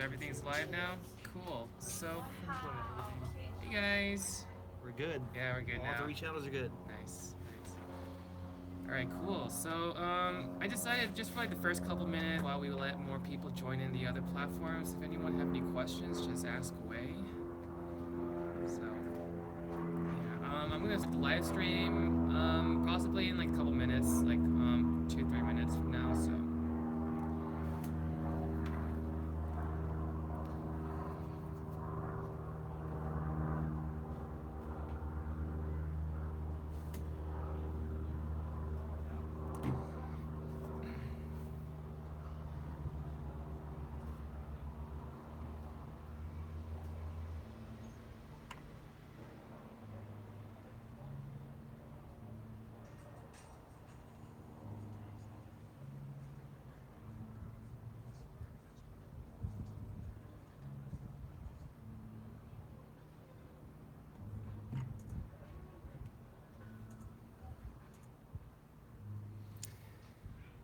everything's live now? Cool. So, hey guys. We're good. Yeah, we're good now. All 3 channels are good. Nice. Alright, cool. So, I decided just for like the first couple minutes while we let more people join in the other platforms, if anyone have any questions, just ask away. So, yeah, I'm gonna start the live stream, possibly in like a couple minutes, like 2-3 minutes from now, so.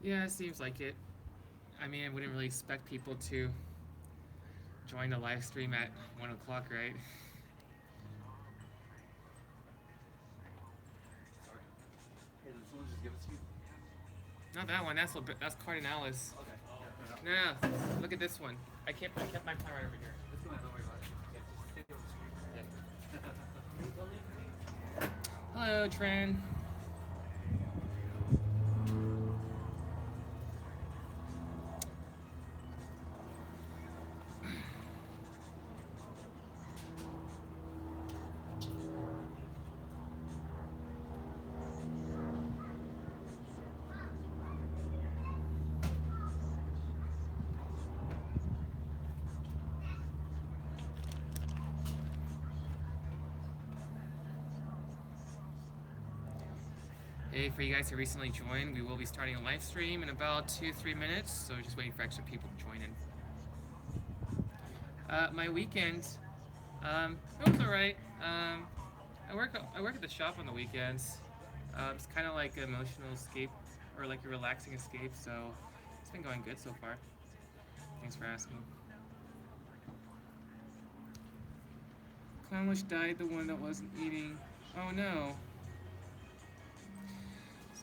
Yeah, it seems like it. I mean, I wouldn't really expect people to join the live stream at 1 o'clock, right? Sorry. Hey, did someone just give it to you? Not that one. That's Cardinalis. Okay. No, look at this one. I kept my plant right over here. It's fine, don't worry about it. Yeah, just stay on the screen. Hello, Tran. Hey, for you guys who recently joined, we will be starting a live stream in about 2-3 minutes, so just waiting for extra people to join in. My weekend, it was alright. I work at the shop on the weekends. It's kind of like an emotional escape, or like a relaxing escape, so it's been going good so far. Thanks for asking. Clownwish died, the one that wasn't eating. Oh no.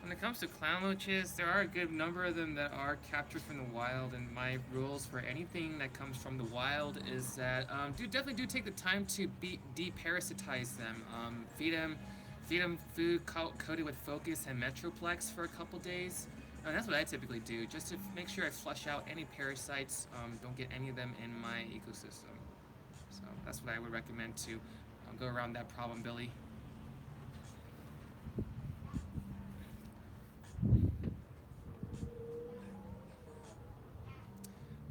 When it comes to clownloaches, there are a good number of them that are captured from the wild, and my rules for anything that comes from the wild is that definitely take the time to deparasitize them. Feed them food coated with Focus and Metroplex for a couple days. And that's what I typically do, just to make sure I flush out any parasites. Don't get any of them in my ecosystem. So that's what I would recommend to go around that problem, Billy.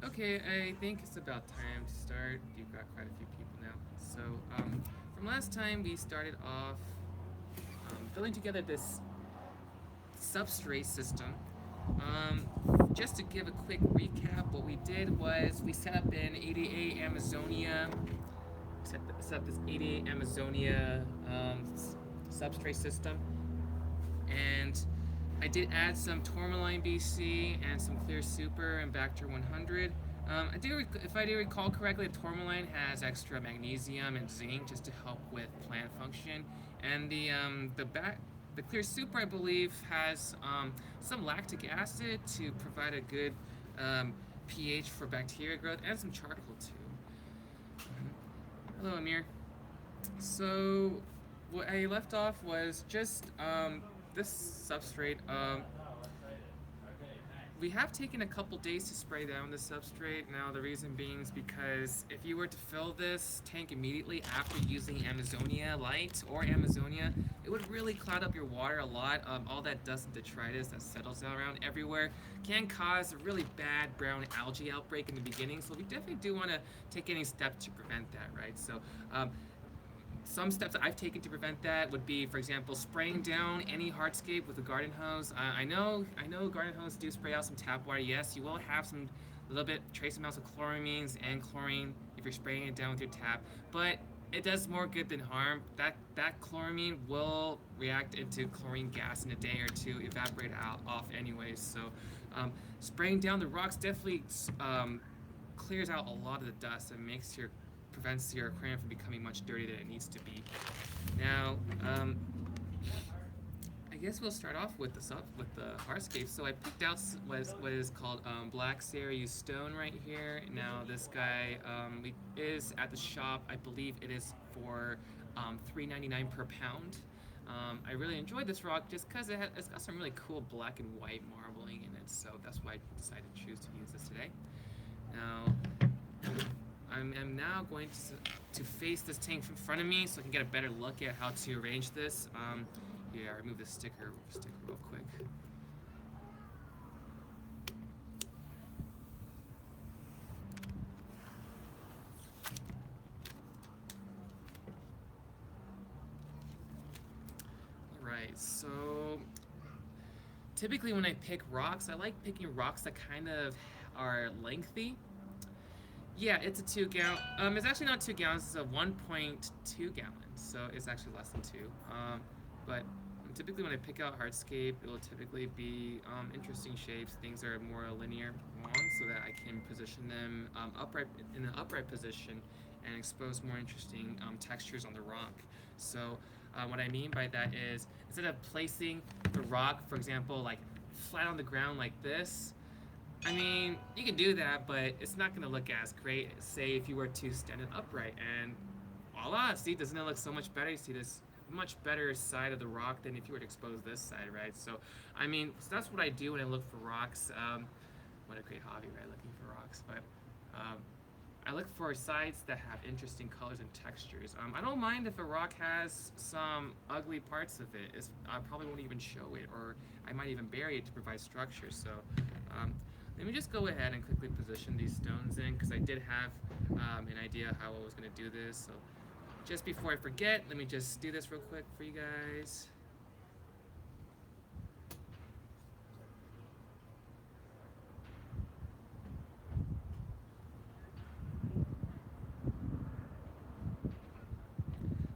Okay, I think it's about time to start. You've got quite a few people now. So, from last time, we started off building together this substrate system. Just to give a quick recap, what we did was we set up an 88 Amazonia, set up this 88 Amazonia substrate system, and I did add some tourmaline BC and some clear super and Bacter 100. If I do recall correctly, tourmaline has extra magnesium and zinc just to help with plant function, and the clear super, I believe, has some lactic acid to provide a good pH for bacteria growth, and some charcoal too. Hello, Amir. So what I left off was just this substrate. We have taken a couple days to spray down the substrate. Now the reason being is because if you were to fill this tank immediately after using Amazonia Light or Amazonia, it would really cloud up your water a lot. All that dust and detritus that settles around everywhere can cause a really bad brown algae outbreak in the beginning. So we definitely do want to take any steps to prevent that, right? So some steps that I've taken to prevent that would be, for example, spraying down any hardscape with a garden hose. I know garden hoses do spray out some tap water. Yes, you will have some little bit trace amounts of chloramines and chlorine if you're spraying it down with your tap, but it does more good than harm. That chloramine will react into chlorine gas in a day or two, evaporate off anyways. So spraying down the rocks definitely clears out a lot of the dust and prevents your aquarium from becoming much dirtier than it needs to be. Now, I guess we'll start off with the hardscape. So I picked out what is called black Seiryu stone right here. Now this guy is at the shop. I believe it is for $3.99 per pound. I really enjoyed this rock just because it's got some really cool black and white marbling in it. So that's why I decided to choose to use this today. Now, I'm now going to face this tank in front of me so I can get a better look at how to arrange this. Yeah, remove the sticker real quick. Alright, so typically when I pick rocks, I like picking rocks that kind of are lengthy. Yeah, it's a 2 gallon. It's actually not 2 gallons, it's a 1.2 gallons, so it's actually less than 2. But typically when I pick out hardscape, it will typically be interesting shapes. Things are more linear long so that I can position them in an upright position and expose more interesting textures on the rock. So what I mean by that is, instead of placing the rock, for example, like flat on the ground like this, I mean, you can do that, but it's not going to look as great, say, if you were to stand it upright. And voila, see, doesn't it look so much better? You see this much better side of the rock than if you were to expose this side, right? So, I mean, so that's what I do when I look for rocks. What a great hobby, right? Looking for rocks. But I look for sides that have interesting colors and textures. I don't mind if a rock has some ugly parts of it. I probably won't even show it, or I might even bury it to provide structure. So let me just go ahead and quickly position these stones in, because I did have an idea how I was going to do this. So just before I forget, let me just do this real quick for you guys.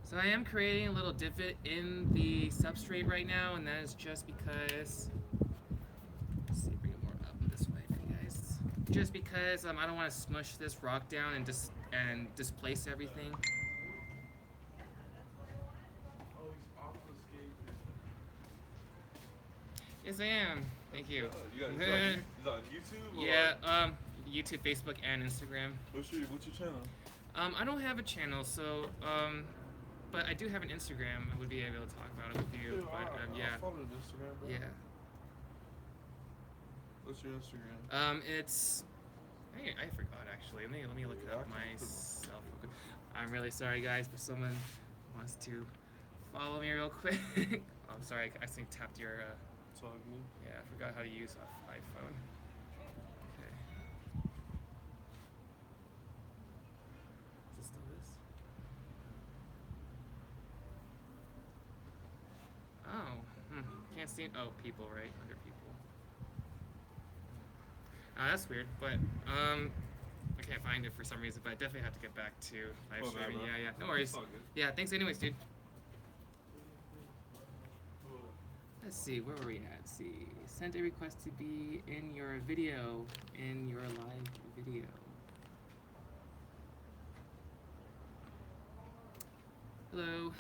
So I am creating a little divot in the substrate right now, and that is just because, let's see, bring it more up this way for you guys. Just because I don't want to smush this rock down and displace everything. Yes, I am. Thank you. You got is that on YouTube? Or? Yeah, YouTube, Facebook, and Instagram. What's your channel? I don't have a channel, so but I do have an Instagram. I would be able to talk about it with you. Dude, but yeah. I'll follow the Instagram, bro. Yeah. What's your Instagram? It's I forgot actually. Let me look it up myself real quick. I'm really sorry, guys, but someone wants to follow me real quick. I'm sorry, I accidentally tapped your. It's all good. Yeah, I forgot how to use an iPhone. Okay. Is it still this? Oh, can't see. Oh, people, right? Under people. That's weird, but I can't find it for some reason. But I definitely have to get back to live streaming. Yeah, no worries. It's all good. Yeah, thanks anyways, dude. Let's see, where were we at? Let's see. Send a request to be in your video, in your live video. Hello.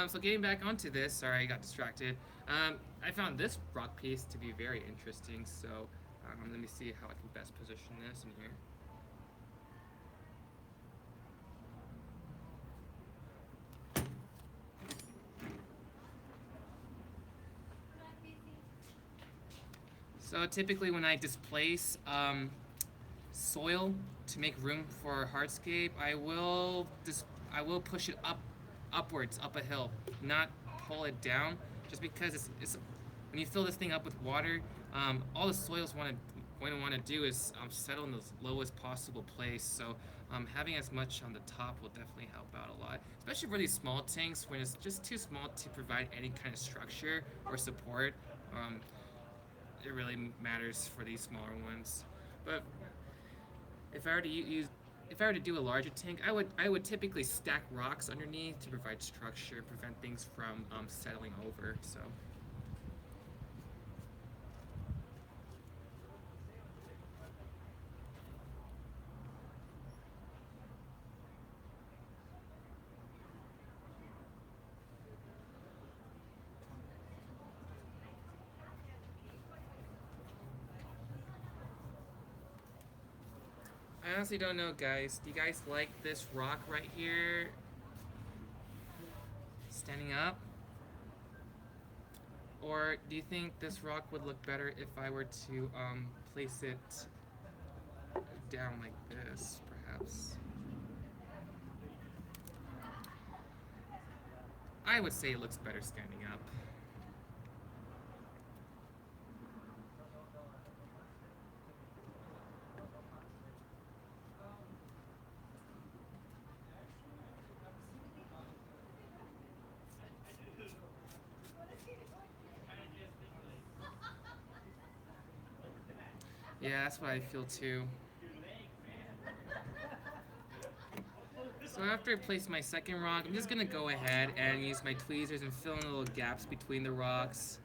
So getting back onto this, sorry I got distracted. I found this rock piece to be very interesting, so let me see how I can best position this in here. So typically when I displace soil to make room for hardscape, I will push it upwards, up a hill, not pull it down, just because it's when you fill this thing up with water, all the soil's going to want to do is settle in the lowest possible place. So having as much on the top will definitely help out a lot, especially for these small tanks when it's just too small to provide any kind of structure or support. It really matters for these smaller ones. But if I were to do a larger tank, I would typically stack rocks underneath to provide structure, prevent things from settling over. So. I honestly don't know, guys. Do you guys like this rock right here? Standing up? Or do you think this rock would look better if I were to place it down like this, perhaps? I would say it looks better standing up. Yeah, that's what I feel too. So after I place my second rock, I'm just gonna go ahead and use my tweezers and fill in the little gaps between the rocks.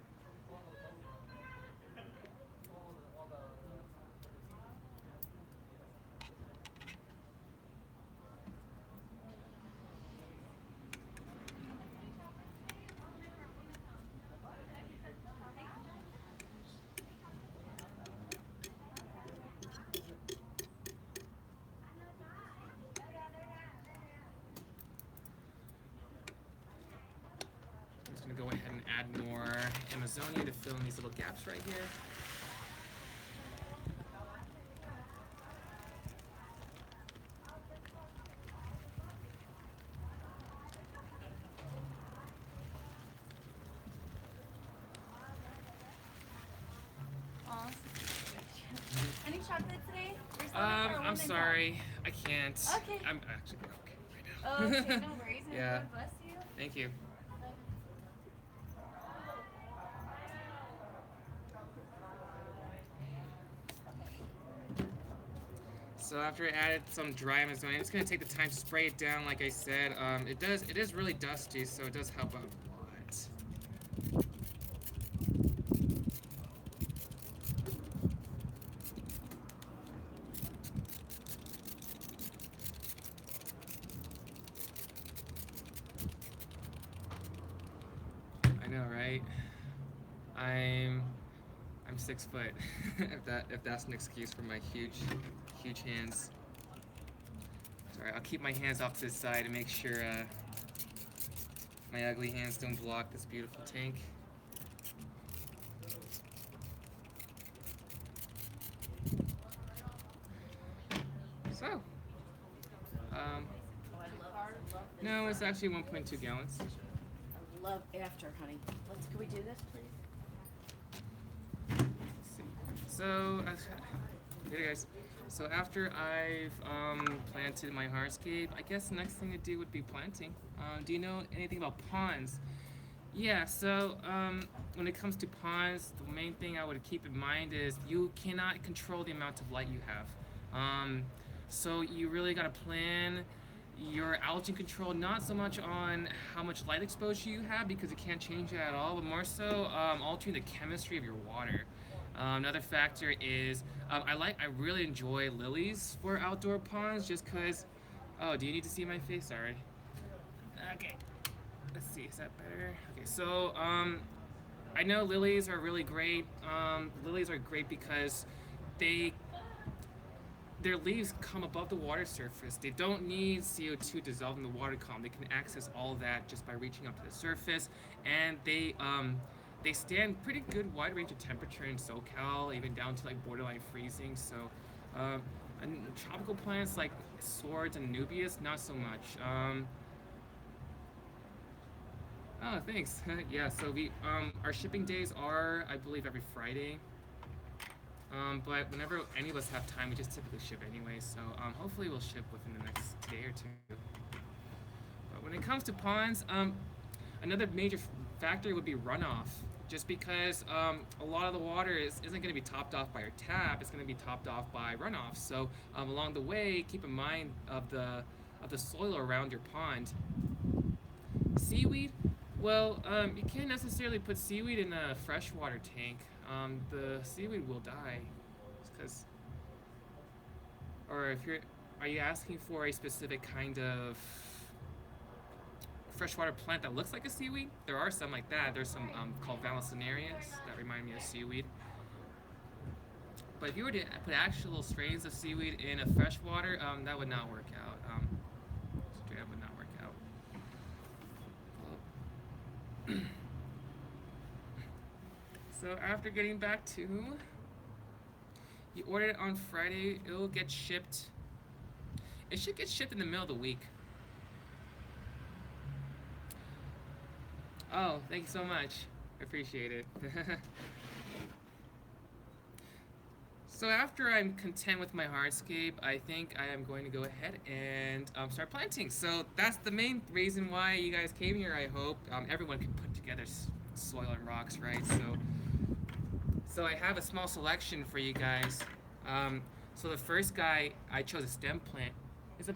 I'm just gonna go ahead and add more Amazonia to fill in these little gaps right here. Any chocolate today? I'm sorry, I can't. Okay. I'm actually broke right now. Oh, okay, no worries. Yeah. God bless you. Thank you. So after I added some dry Amazonia, I'm just gonna take the time to spray it down. Like I said, it is really dusty, so it does help out a lot. I know, right? I'm 6 foot. if that's an excuse for my huge hands. Sorry, I'll keep my hands off to the side to make sure my ugly hands don't block this beautiful tank. So, no, it's actually 1.2 gallons. I love after, honey. Can we do this, please? So, here guys. So after I've planted my hardscape, I guess the next thing to do would be planting. Do you know anything about ponds? Yeah, so when it comes to ponds, the main thing I would keep in mind is you cannot control the amount of light you have. So you really gotta plan your algae control, not so much on how much light exposure you have, because you can't change that at all, but more so altering the chemistry of your water. Another factor is I really enjoy lilies for outdoor ponds, just cause. Oh, do you need to see my face? Sorry. Okay. Let's see. Is that better? Okay. So I know lilies are really great. Lilies are great because their leaves come above the water surface. They don't need CO2 dissolved in the water column. They can access all that just by reaching up to the surface, and they stand pretty good wide range of temperature in SoCal, even down to like borderline freezing. So, and tropical plants like swords and Nubius, not so much. Oh, thanks. Yeah. So we our shipping days are, I believe, every Friday. But whenever any of us have time, we just typically ship anyway. So hopefully we'll ship within the next day or two. But when it comes to ponds, another major factor would be runoff. Just because a lot of the water isn't going to be topped off by your tap, it's going to be topped off by runoff. So along the way, keep in mind of the soil around your pond. Seaweed, well, you can't necessarily put seaweed in a freshwater tank. The seaweed will die, because. Or are you asking for a specific kind of freshwater plant that looks like a seaweed? There are some like that. There's some called Vallisnerias that remind me of seaweed. But if you were to put actual strains of seaweed in a freshwater, that would not work out. Straight up would not work out. So after getting back to, you ordered it on Friday, it will get shipped. It should get shipped in the middle of the week. Oh, thank you so much. Appreciate it. So after I'm content with my hardscape, I think I am going to go ahead and start planting. So that's the main reason why you guys came here, I hope. Everyone can put together soil and rocks, right? So I have a small selection for you guys. So the first guy, I chose a stem plant. Is it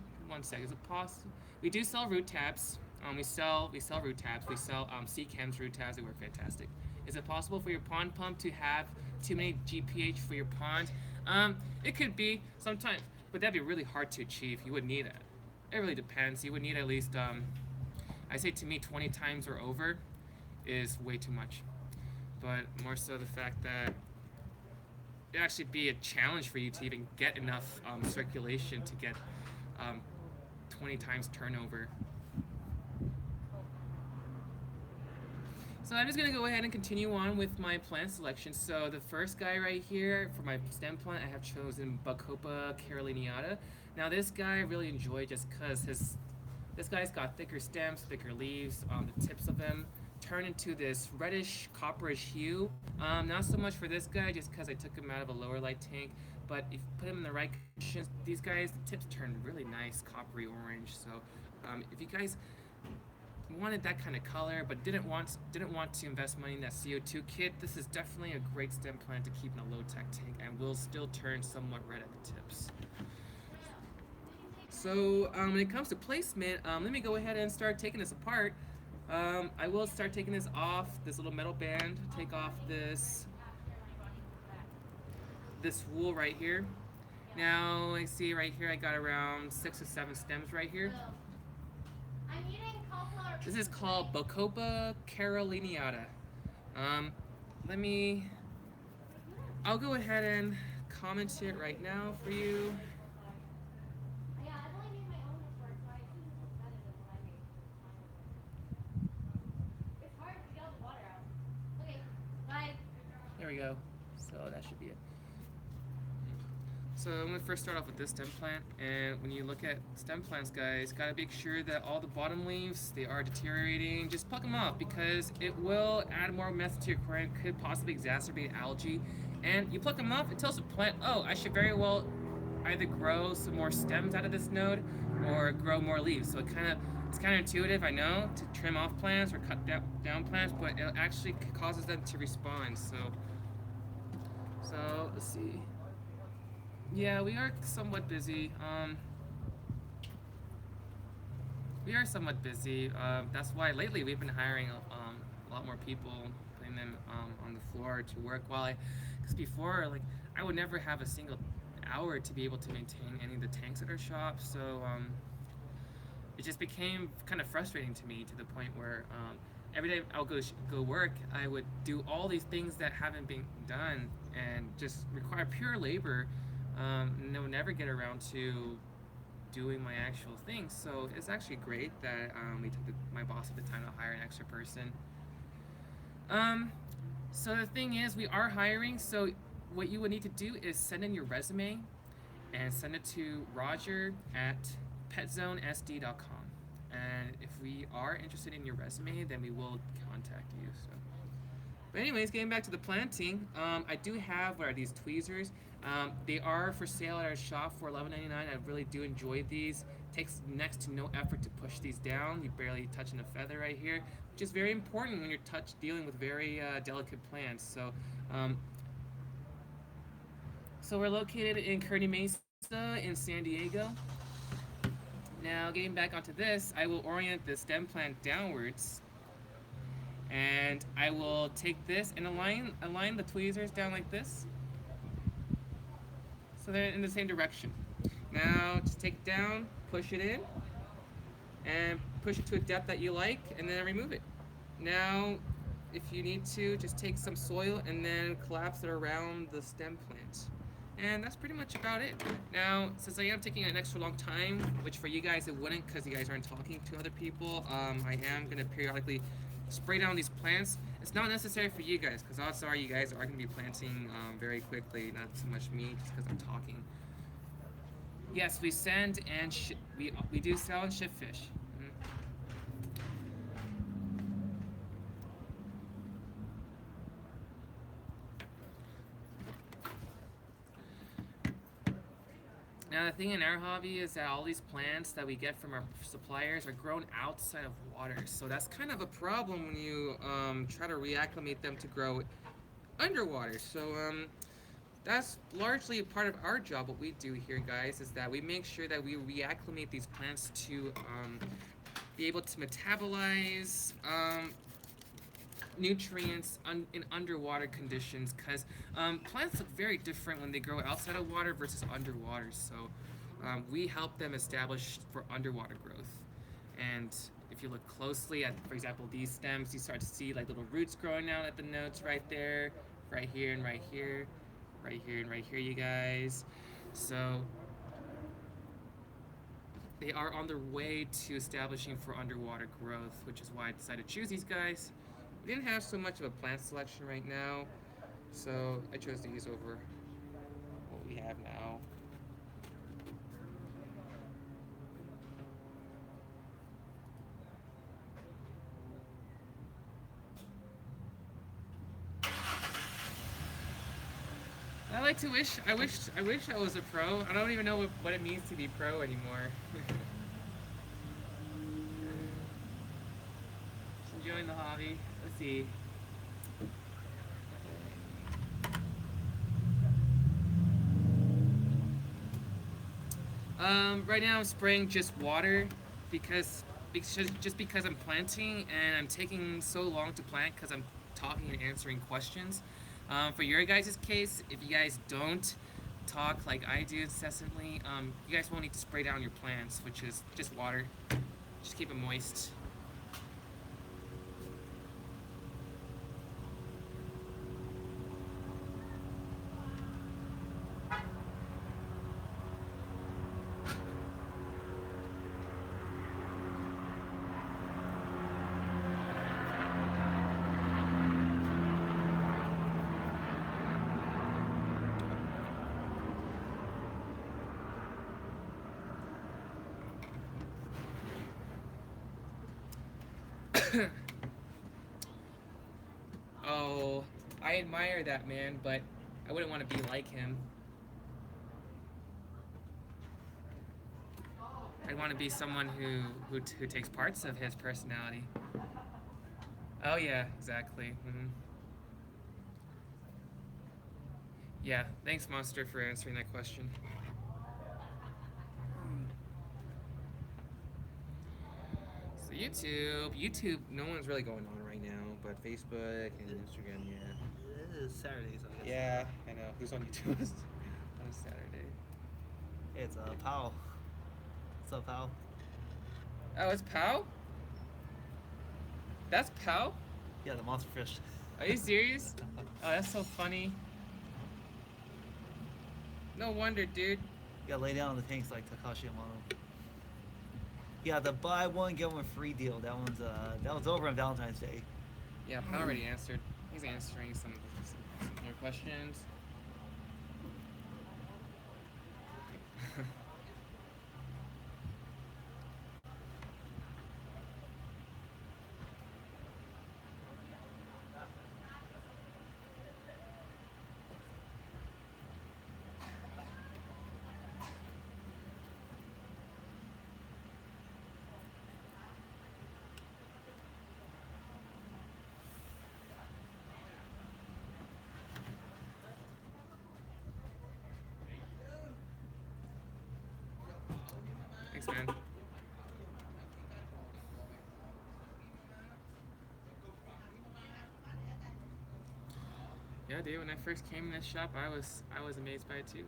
possible? We do sell root tabs. We sell root tabs. We sell C-chems root tabs. They work fantastic. Is it possible for your pond pump to have too many GPH for your pond? It could be sometimes, but that'd be really hard to achieve. You would need it. It really depends. You would need at least, I say to me, 20 times or over is way too much. But more so the fact that it'd actually be a challenge for you to even get enough circulation to get 20 times turnover. So I'm just going to go ahead and continue on with my plant selection. So the first guy right here, for my stem plant, I have chosen Bacopa Caroliniata. Now this guy I really enjoy just because this guy's got thicker stems, thicker leaves. The tips of them turn into this reddish, copperish hue. Not so much for this guy just because I took him out of a lower light tank. But if you put him in the right conditions, these guys, the tips turn really nice, coppery orange. So if you guys wanted that kind of color but didn't want to invest money in that CO2 kit, this is definitely a great stem plant to keep in a low-tech tank and will still turn somewhat red at the tips. So when it comes to placement, let me go ahead and start taking this apart. I will start taking this off, this little metal band, take off this wool right here. Now I see right here I got around 6 or 7 stems right here. This is called Bacopa Caroliniata. I'll go ahead and comment it right now for you. There we go. So that should be it. So I'm going to first start off with this stem plant, and when you look at stem plants, guys, gotta make sure that all the bottom leaves, they are deteriorating. Just pluck them off because it will add more methane to your aquarium, could possibly exacerbate algae. And you pluck them off, it tells the plant, oh, I should very well either grow some more stems out of this node or grow more leaves. So it's counterintuitive, I know, to trim off plants or cut down plants, but it actually causes them to respond. So let's see. Yeah, we are somewhat busy. That's why lately we've been hiring a lot more people, putting them on the floor to work. Because before, like, I would never have a single hour to be able to maintain any of the tanks at our shop. So it just became kind of frustrating to me, to the point where every day I'll go work, I would do all these things that haven't been done and just require pure labor. And would never get around to doing my actual thing. So it's actually great that we took my boss at the time to hire an extra person. So the thing is, we are hiring. So what you would need to do is send in your resume and send it to Roger at petzonesd.com. And if we are interested in your resume, then we will contact you. So, but anyways, getting back to the planting, I do have, what are these, tweezers? They are for sale at our shop for $11.99. I really do enjoy these. It takes next to no effort to push these down. You're barely touching a feather right here, which is very important when you're dealing with very delicate plants. So we're located in Kearny Mesa in San Diego. Now getting back onto this, I will orient the stem plant downwards, and I will take this and align the tweezers down like this. So they're in the same direction. Now just take it down, push it in, and push it to a depth that you like, and then remove it. Now, if you need to, just take some soil and then collapse it around the stem plant. And that's pretty much about it. Now, since I am taking an extra long time, which for you guys it wouldn't because you guys aren't talking to other people, I am going to periodically spray down these plants. It's not necessary for you guys because odds are you guys are going to be planting very quickly, not so much me just because I'm talking. Yes, we send and we do sell and ship fish. Now the thing in our hobby is that all these plants that we get from our suppliers are grown outside of water, so that's kind of a problem when you try to reacclimate them to grow underwater. So that's largely a part of our job. What we do here, guys, is that we make sure that we reacclimate these plants to be able to metabolize nutrients in underwater conditions, because plants look very different when they grow outside of water versus underwater. So we help them establish for underwater growth. And if you look closely at, for example, these stems, you start to see like little roots growing out at the nodes right there, right here and right here, right here and right here, you guys. So they are on their way to establishing for underwater growth, which is why I decided to choose these guys. We didn't have so much of a plant selection right now, so I chose these over what we have now. I wish I was a pro. I don't even know what it means to be pro anymore. Just enjoying the hobby. Let's see. Right now I'm spraying just water because I'm planting and I'm taking so long to plant because I'm talking and answering questions. For your guys' case, if you guys don't talk like I do incessantly, you guys won't need to spray down your plants, which is just water. Just keep it moist. Oh, I admire that man, but I wouldn't want to be like him. I'd want to be someone who takes parts of his personality. Oh yeah, exactly. Yeah, thanks, Monster, for answering that question. So YouTube, no one's really going on right now, but Facebook and Instagram, yeah. It is Saturday, so I guess. Yeah, I know. Who's on YouTube on Saturday? Hey, it's Pal. What's up, Pal? Oh, it's Pow? That's Pow? Yeah, the monster fish. Are you serious? Oh, that's so funny. No wonder, dude. You gotta lay down on the tanks like Takashi Amano. Yeah, the buy one get one free deal. That one's over on Valentine's Day. Yeah, Pow already answered. He's answering some more questions. Thanks, man. Yeah, dude. When I first came in this shop, I was amazed by it too.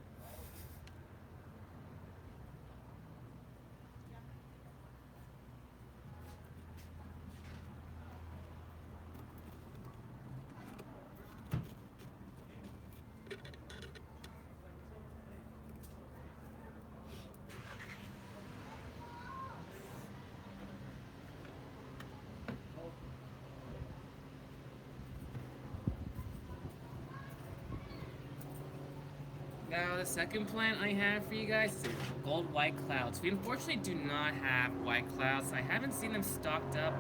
Now the second plant I have for you guys is gold white clouds. We unfortunately do not have white clouds. I haven't seen them stocked up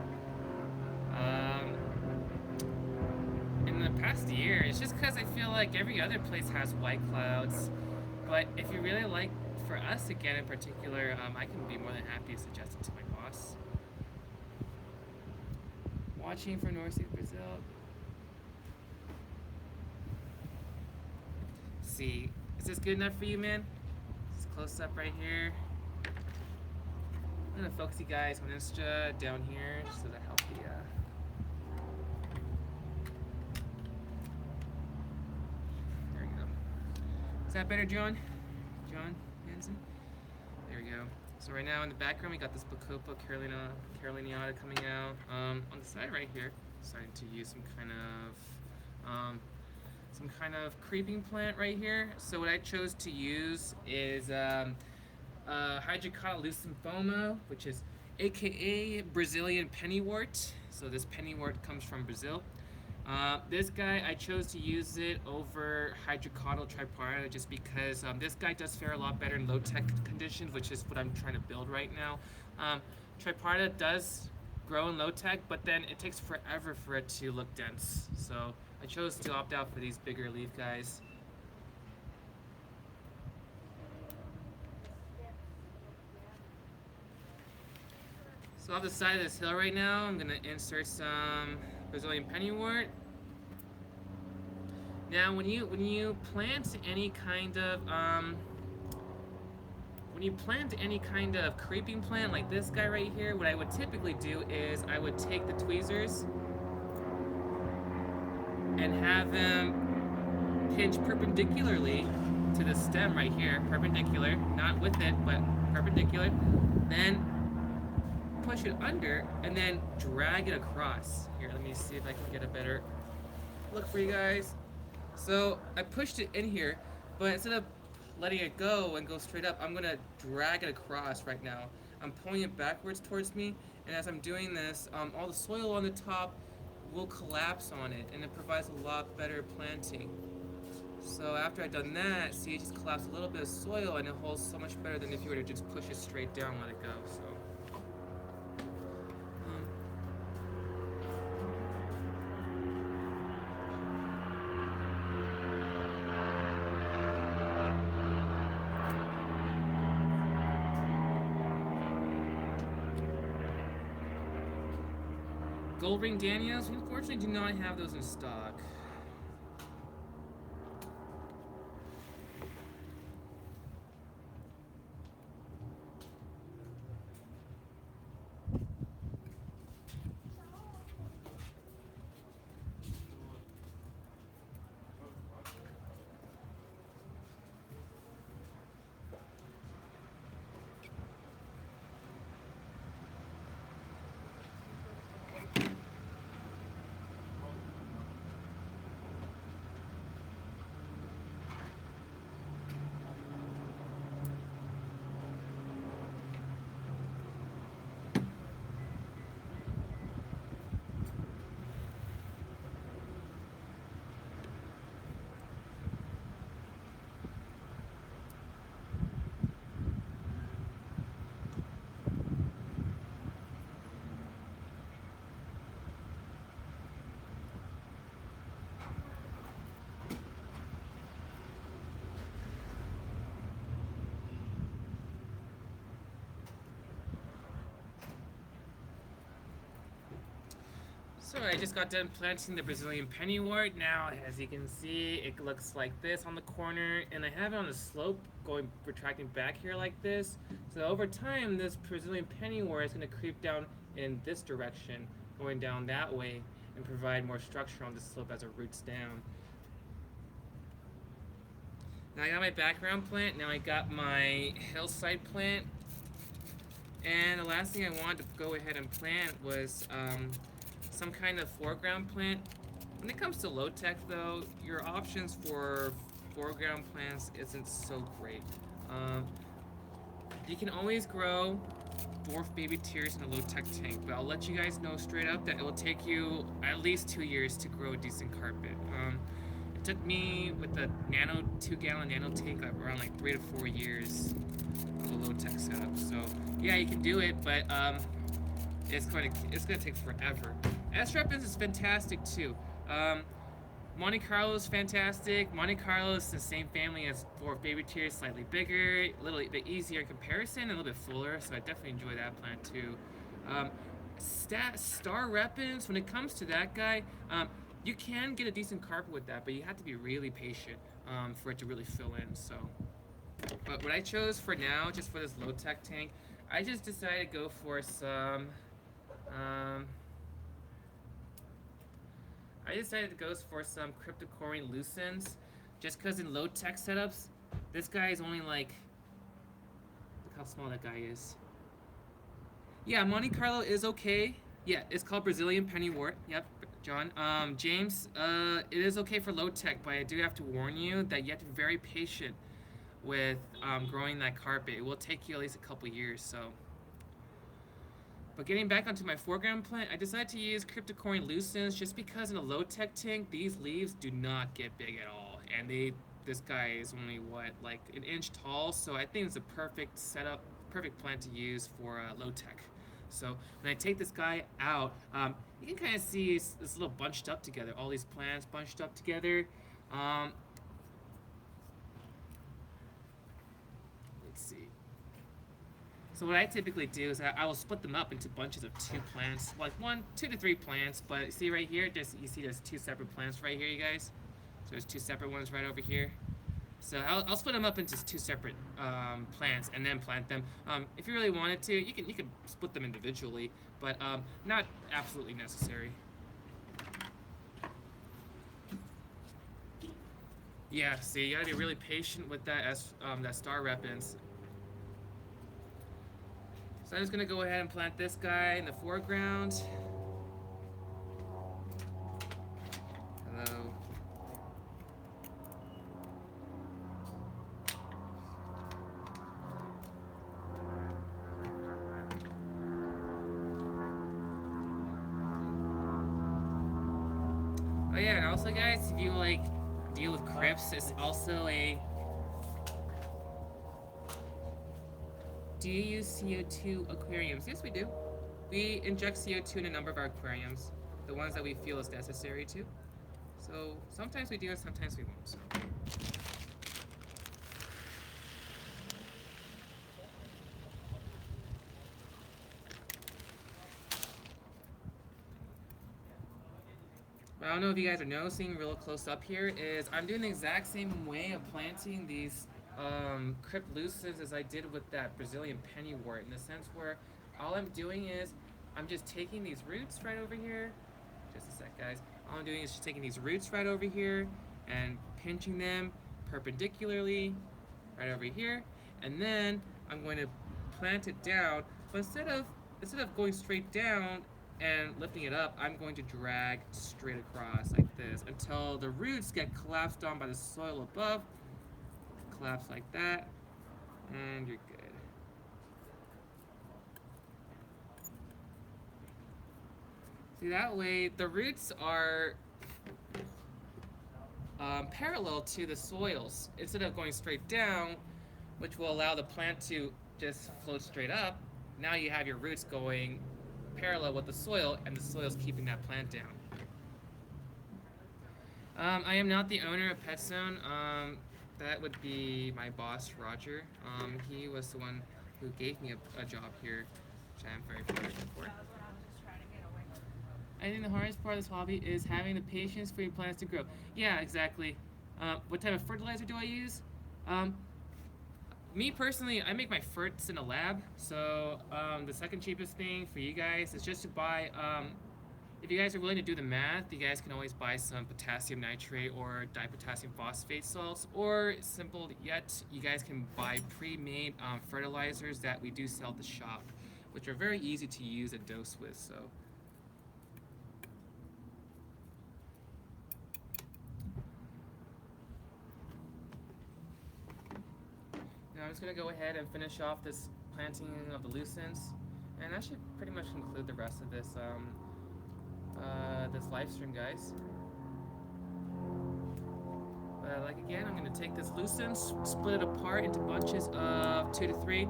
in the past year. It's just because I feel like every other place has white clouds. But if you really like, for us again in particular, I can be more than happy to suggest it to my boss. Watching for North Sea Brazil. See, is this good enough for you, man? This close up right here. I'm gonna focus you guys on Insta down here so that helps you. There we go. Is that better, John? John Hansen? There we go. So right now in the background we got this Bacopa Caroliniata coming out. On the side right here, decided to use some kind of creeping plant right here. So what I chose to use is Hydrocauda lucifoma, which is aka Brazilian Pennywort. So this Pennywort comes from Brazil. This guy, I chose to use it over Hydrocaudal tripartita just because this guy does fare a lot better in low-tech conditions, which is what I'm trying to build right now. Tripartita does grow in low-tech, but then it takes forever for it to look dense. So I chose to opt out for these bigger leaf guys. So off the side of this hill right now, I'm gonna insert some Brazilian Pennywort. Now, when you plant any kind of creeping plant like this guy right here, what I would typically do is I would take the tweezers and have them pinch perpendicularly to the stem right here, perpendicular, not with it, but perpendicular. Then push it under and then drag it across. Here, let me see if I can get a better look for you guys. So I pushed it in here, but instead of letting it go and go straight up, I'm gonna drag it across right now. I'm pulling it backwards towards me, and as I'm doing this, all the soil on the top will collapse on it, and it provides a lot better planting. So after I've done that, see, it just collapsed a little bit of soil, and it holds so much better than if you were to just push it straight down and let it go. So. Gold ring Daniels, we unfortunately do not have those in stock. So I just got done planting the Brazilian Pennywort. Now, as you can see, it looks like this on the corner, and I have it on a slope retracting back here like this. So over time, this Brazilian Pennywort is going to creep down in this direction, going down that way, and provide more structure on the slope as it roots down. Now I got my background plant. Now I got my hillside plant. And the last thing I wanted to go ahead and plant was some kind of foreground plant. When it comes to low tech though, your options for foreground plants isn't so great. You can always grow dwarf baby tears in a low tech tank, but I'll let you guys know straight up that it will take you at least 2 years to grow a decent carpet. It took me with the 2-gallon nano tank around like 3 to 4 years of a low tech setup. So yeah, you can do it, but it's gonna take forever. S-Weapons is fantastic too. Monte Carlo is fantastic. Monte Carlo is the same family as 4 favorite tiers, slightly bigger, a little bit easier in comparison, and a little bit fuller, so I definitely enjoy that plant too. Star Weapons, when it comes to that guy, you can get a decent carpet with that, but you have to be really patient for it to really fill in. So, but what I chose for now, just for this low tech tank, I just decided to go for some. I decided to go for some cryptocorin Lucens, just because in low tech setups, this guy is only like, look how small that guy is. Yeah, Monte Carlo is okay. Yeah, it's called Brazilian Pennywort. Yep, John. James, it is okay for low tech, but I do have to warn you that you have to be very patient with growing that carpet. It will take you at least a couple years, so. But getting back onto my foreground plant, I decided to use cryptocorin Lucens just because in a low tech tank, these leaves do not get big at all. And this guy is only what, like an inch tall, so I think it's a perfect setup, perfect plant to use for low tech. So when I take this guy out, you can kind of see it's little bunched up together, all these plants bunched up together. Let's see. So what I typically do is I will split them up into bunches of 2 plants, like 2 to 3 plants. But see right here, you see there's 2 separate plants right here, you guys. So there's 2 separate ones right over here. So I'll split them up into 2 separate plants and then plant them. If you really wanted to, you can split them individually, but not absolutely necessary. Yeah, see, you gotta be really patient with that that Star Weapons. So I'm just gonna go ahead and plant this guy in the foreground. Hello. Oh yeah, and also guys, if you like deal with crypts, it's also a. Do you use CO2 aquariums? Yes, we do. We inject CO2 in a number of our aquariums, the ones that we feel is necessary to. So sometimes we do and sometimes we won't. So. I don't know if you guys are noticing real close up here is I'm doing the exact same way of planting these crypt Lucens as I did with that Brazilian Pennywort, in the sense where all I'm doing is I'm just taking these roots right over here. Just a sec, guys. All I'm doing is just taking these roots right over here and pinching them perpendicularly right over here, and then I'm going to plant it down. But instead of going straight down and lifting it up, I'm going to drag straight across like this until the roots get collapsed on by the soil above. Collapse like that, and you're good. See, that way the roots are parallel to the soils instead of going straight down, which will allow the plant to just float straight up. Now you have your roots going parallel with the soil, and the soil's keeping that plant down. I am not the owner of PetZone. That would be my boss, Roger. He was the one who gave me a job here, which I am very fortunate for. I think the hardest part of this hobby is having the patience for your plants to grow. Yeah, exactly. What type of fertilizer do I use? Me personally, I make my ferts in a lab. So the second cheapest thing for you guys is just to buy. If you guys are willing to do the math, you guys can always buy some potassium nitrate or dipotassium phosphate salts, or simple yet, you guys can buy pre-made fertilizers that we do sell at the shop, which are very easy to use and dose with. So. Now I'm just gonna go ahead and finish off this planting of the Lucens, and that should pretty much conclude the rest of this this live stream, guys. But like again, I'm gonna take this Lucens, split it apart into bunches of 2 to 3.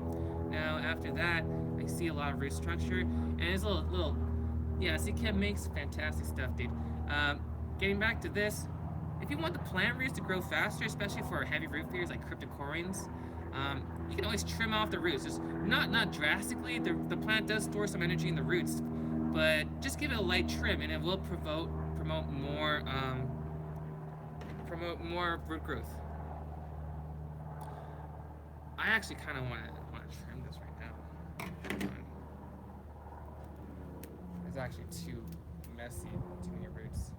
Now after that, I see a lot of root structure, and it's a little yeah, see, Kev makes fantastic stuff, dude. Getting back to this, if you want the plant roots to grow faster, especially for heavy root feeders like cryptocorynes, you can always trim off the roots. Just not drastically. The plant does store some energy in the roots, but just give it a light trim, and it will promote more root growth. I actually kind of want to trim this right now. It's actually too messy, too many roots.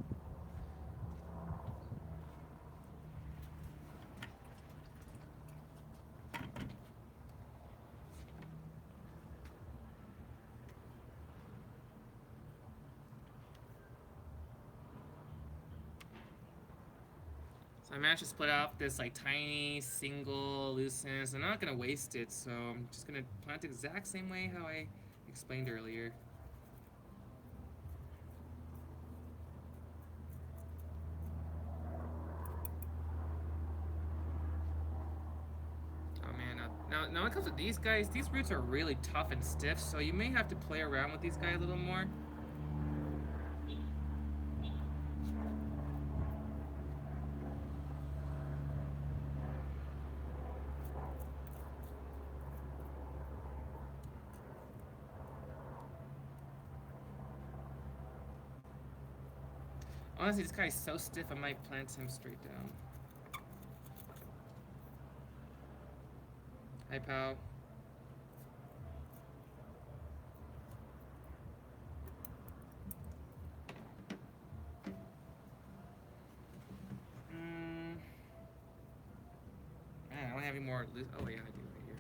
So I managed to split out this like tiny single Lucens. I'm not gonna waste it, so I'm just gonna plant it the exact same way how I explained earlier. Oh man, now when it comes to these guys, these roots are really tough and stiff, so you may have to play around with these guys a little more. Honestly, this guy is so stiff, I might plant him straight down. Hi, pal. Man, I don't have any more. Oh, yeah, I do right here.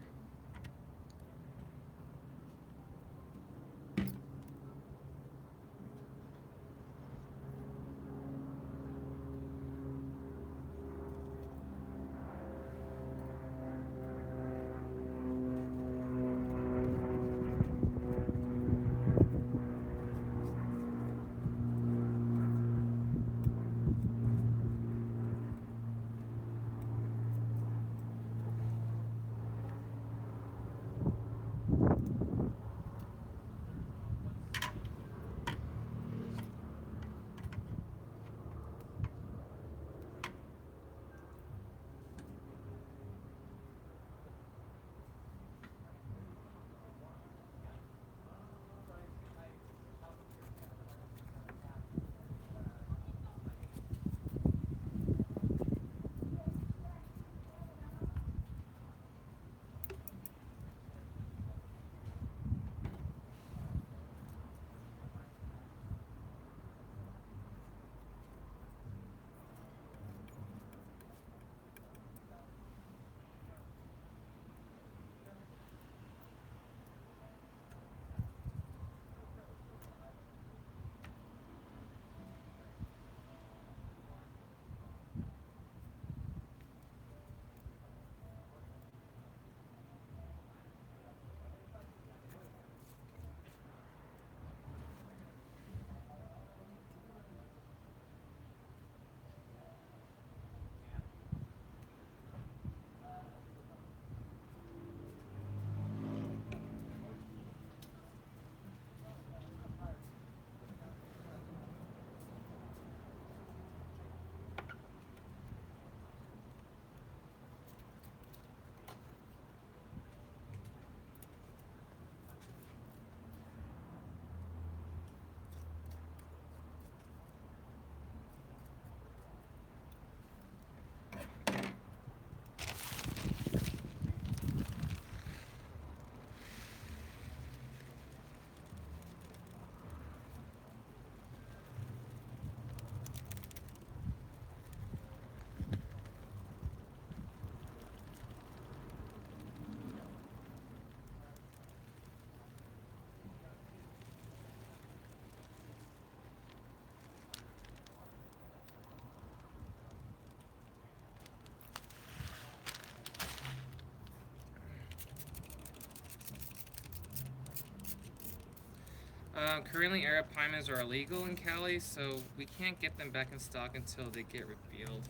Currently, Arapimas are illegal in Cali, so we can't get them back in stock until they get repealed.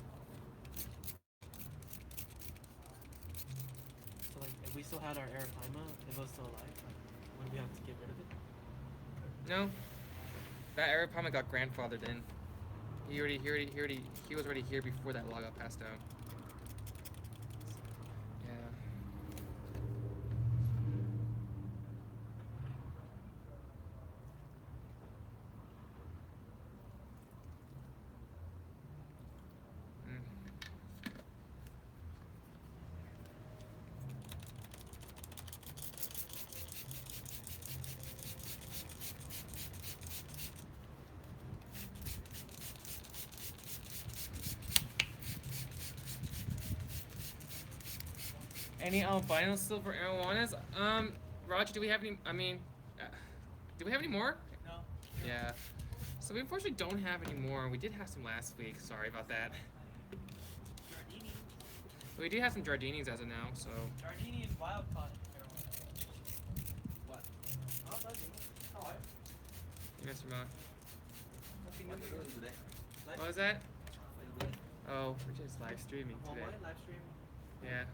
still had our Arapaima, if it was still alive, like, would we have to get rid of it? No. That Arapaima got grandfathered in. He was already here before that law got passed down. Yeah. Any albino silver arowanas? Roger, do we have any? I mean, do we have any more? No. Yeah. So we unfortunately don't have any more. We did have some last week. Sorry about that. Giardini. We do have some Giardinis as of now. So. Giardini is wild caught arowana. What? Oh, that's it. Oh, Yes, Ramon. What was that? Oh, we're just live streaming today. Live stream. Yeah.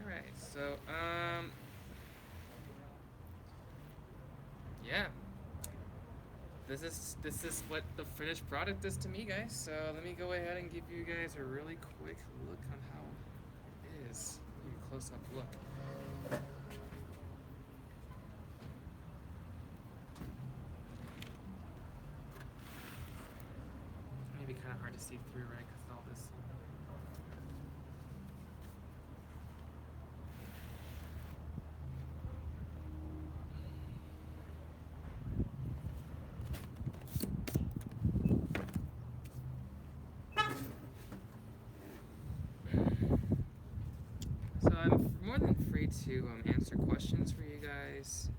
Alright, so, yeah. This is what the finished product is to me, guys. So let me go ahead and give you guys a really quick look on how it is. Give you a close-up look. Maybe kind of hard to see through, right? Because all this. So I'm more than free to answer questions for you guys.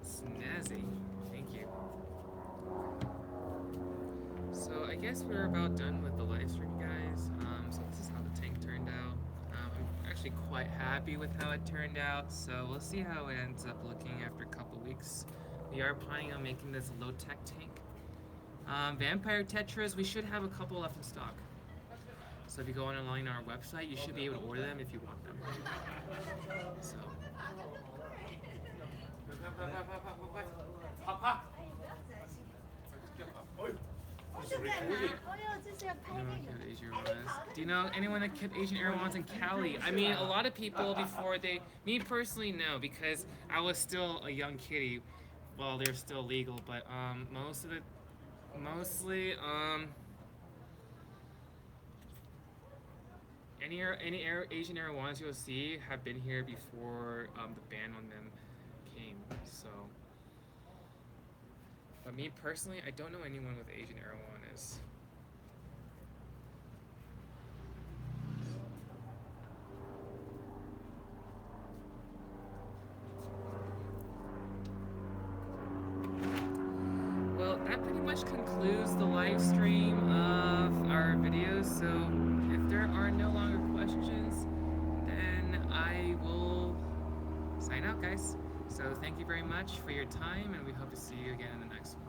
Snazzy. Thank you. So I guess we're about done with the live stream, guys. So this is how the tank turned out. I'm actually quite happy with how it turned out. So we'll see how it ends up looking after a couple weeks. We are planning on making this a low-tech tank. Vampire Tetras, we should have a couple left in stock. So if you go online on our website, you should be able to order them if you want them. So. Do you know anyone that kept Asian Arowanas in Cali? I mean, a lot of people before me personally, no, because I was still a young kitty. Well, they're still legal, but mostly, any Asian Arowanas you'll see have been here before the ban on them came. So, but me personally, I don't know anyone with Asian Arowanas. Well, that pretty much concludes the live stream of our videos. So if there are no longer questions, then I will sign out, guys. So thank you very much for your time, and we hope to see you again in the next one.